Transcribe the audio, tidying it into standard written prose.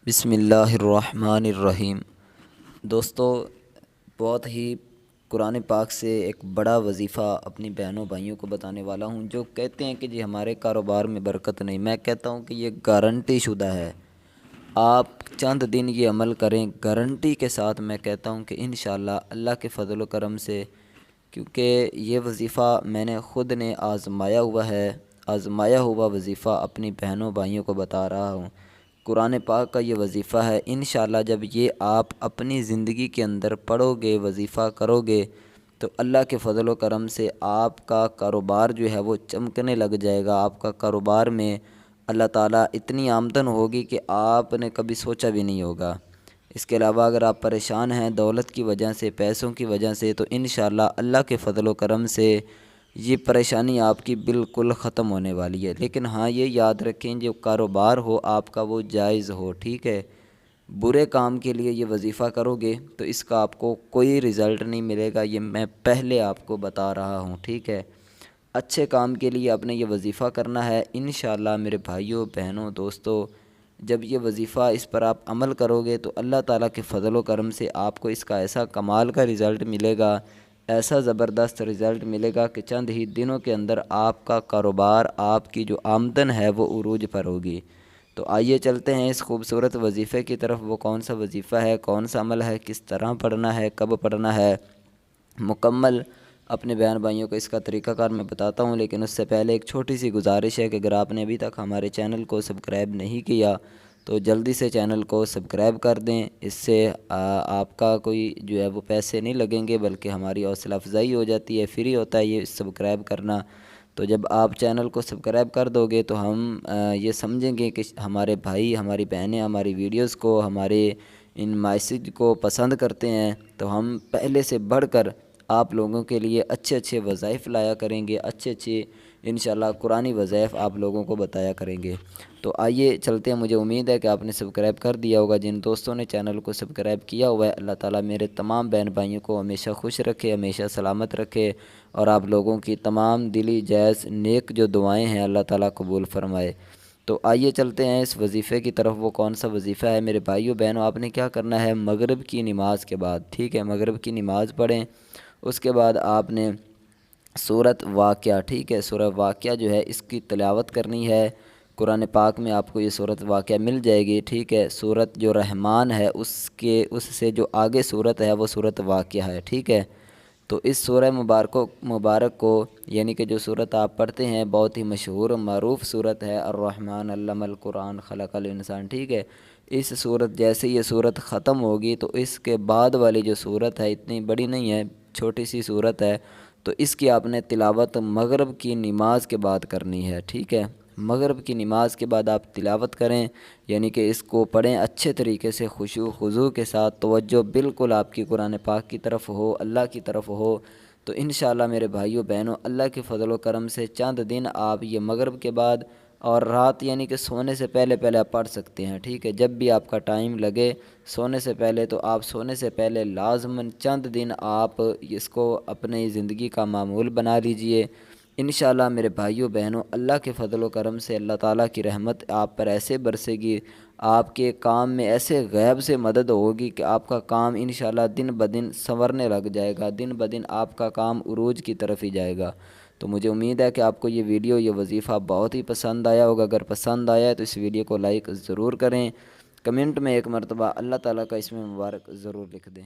بسم اللہ الرحمن الرحیم۔ دوستو، بہت ہی قرآن پاک سے ایک بڑا وظیفہ اپنی بہنوں بھائیوں کو بتانے والا ہوں، جو کہتے ہیں کہ جی ہمارے کاروبار میں برکت نہیں۔ میں کہتا ہوں کہ یہ گارنٹی شدہ ہے۔ آپ چند دن یہ عمل کریں، گارنٹی کے ساتھ میں کہتا ہوں کہ انشاءاللہ اللہ کے فضل و کرم سے، کیونکہ یہ وظیفہ میں نے خود نے آزمایا ہوا ہے، آزمایا ہوا وظیفہ اپنی بہنوں بھائیوں کو بتا رہا ہوں۔ قرآن پاک کا یہ وظیفہ ہے، انشاءاللہ جب یہ آپ اپنی زندگی کے اندر پڑھو گے، وظیفہ کرو گے، تو اللہ کے فضل و کرم سے آپ کا کاروبار جو ہے وہ چمکنے لگ جائے گا۔ آپ کا کاروبار میں اللہ تعالیٰ اتنی آمدن ہوگی کہ آپ نے کبھی سوچا بھی نہیں ہوگا۔ اس کے علاوہ اگر آپ پریشان ہیں دولت کی وجہ سے، پیسوں کی وجہ سے، تو انشاءاللہ اللہ کے فضل و کرم سے یہ پریشانی آپ کی بالکل ختم ہونے والی ہے۔ لیکن ہاں، یہ یاد رکھیں جو کاروبار ہو آپ کا وہ جائز ہو، ٹھیک ہے۔ برے کام کے لیے یہ وظیفہ کرو گے تو اس کا آپ کو کوئی رزلٹ نہیں ملے گا، یہ میں پہلے آپ کو بتا رہا ہوں، ٹھیک ہے۔ اچھے کام کے لیے آپ نے یہ وظیفہ کرنا ہے انشاءاللہ میرے بھائیوں بہنوں دوستو۔ جب یہ وظیفہ اس پر آپ عمل کرو گے تو اللہ تعالیٰ کے فضل و کرم سے آپ کو اس کا ایسا کمال کا رزلٹ ملے گا، ایسا زبردست رزلٹ ملے گا کہ چند ہی دنوں کے اندر آپ کا کاروبار، آپ کی جو آمدن ہے وہ عروج پر ہوگی۔ تو آئیے چلتے ہیں اس خوبصورت وظیفے کی طرف۔ وہ کون سا وظیفہ ہے، کون سا عمل ہے، کس طرح پڑھنا ہے، کب پڑھنا ہے، مکمل اپنے بہن بھائیوں کو اس کا طریقہ کار میں بتاتا ہوں۔ لیکن اس سے پہلے ایک چھوٹی سی گزارش ہے کہ اگر آپ نے ابھی تک ہمارے چینل کو سبسکرائب نہیں کیا تو جلدی سے چینل کو سبسکرائب کر دیں۔ اس سے آپ کا کوئی جو ہے وہ پیسے نہیں لگیں گے، بلکہ ہماری حوصلہ افزائی ہو جاتی ہے، فری ہوتا ہے یہ سبسکرائب کرنا۔ تو جب آپ چینل کو سبسکرائب کر دو گے تو ہم یہ سمجھیں گے کہ ہمارے بھائی، ہماری بہنیں ہماری ویڈیوز کو، ہمارے ان میسج کو پسند کرتے ہیں، تو ہم پہلے سے بڑھ کر آپ لوگوں کے لیے اچھے اچھے وظائف لایا کریں گے، اچھے اچھے انشاءاللہ قرآنی وظائف آپ لوگوں کو بتایا کریں گے۔ تو آئیے چلتے ہیں۔ مجھے امید ہے کہ آپ نے سبسکرائب کر دیا ہوگا۔ جن دوستوں نے چینل کو سبسکرائب کیا ہوا ہے، اللہ تعالیٰ میرے تمام بہن بھائیوں کو ہمیشہ خوش رکھے، ہمیشہ سلامت رکھے، اور آپ لوگوں کی تمام دلی جائز نیک جو دعائیں ہیں اللہ تعالیٰ قبول فرمائے۔ تو آئیے چلتے ہیں اس وظیفے کی طرف۔ وہ کون سا وظیفہ ہے میرے بھائیوں بہنوں؟ آپ نے کیا کرنا ہے، مغرب کی نماز کے بعد، ٹھیک ہے، مغرب کی نماز پڑھیں، اس کے بعد آپ نے سورۃ واقعہ، ٹھیک ہے، سورۃ واقعہ جو ہے اس کی تلاوت کرنی ہے۔ قرآن پاک میں آپ کو یہ سورۃ واقعہ مل جائے گی، ٹھیک ہے۔ سورۃ جو رحمان ہے اس سے جو آگے سورۃ ہے وہ سورۃ واقعہ ہے، ٹھیک ہے۔ تو اس سورہ مبارک کو یعنی کہ جو سورۃ آپ پڑھتے ہیں، بہت ہی مشہور و معروف سورۃ ہے، الرحمن علم القرآن خلق الانسان، ٹھیک ہے۔ اس سورت جیسے یہ سورت ختم ہوگی تو اس کے بعد والی جو سورت ہے اتنی بڑی نہیں ہے، چھوٹی سی سورت ہے، تو اس کی آپ نے تلاوت مغرب کی نماز کے بعد کرنی ہے، ٹھیک ہے۔ مغرب کی نماز کے بعد آپ تلاوت کریں، یعنی کہ اس کو پڑھیں اچھے طریقے سے، خشوع خضوع کے ساتھ، توجہ بالکل آپ کی قرآن پاک کی طرف ہو، اللہ کی طرف ہو۔ تو انشاءاللہ میرے بھائیوں بہنوں، اللہ کے فضل و کرم سے چند دن آپ یہ مغرب کے بعد اور رات یعنی کہ سونے سے پہلے آپ پڑھ سکتے ہیں، ٹھیک ہے۔ جب بھی آپ کا ٹائم لگے سونے سے پہلے، تو آپ سونے سے پہلے لازماً چند دن آپ اس کو اپنی زندگی کا معمول بنا لیجئے۔ انشاءاللہ میرے بھائیوں بہنوں، اللہ کے فضل و کرم سے اللہ تعالیٰ کی رحمت آپ پر ایسے برسے گی، آپ کے کام میں ایسے غیب سے مدد ہوگی کہ آپ کا کام انشاءاللہ دن بدن سنورنے لگ جائے گا، دن بدن آپ کا کام عروج کی طرف ہی جائے گا۔ تو مجھے امید ہے کہ آپ کو یہ ویڈیو، یہ وظیفہ بہت ہی پسند آیا ہوگا۔ اگر پسند آیا ہے تو اس ویڈیو کو لائک ضرور کریں، کمنٹ میں ایک مرتبہ اللہ تعالیٰ کا اسم مبارک ضرور لکھ دیں۔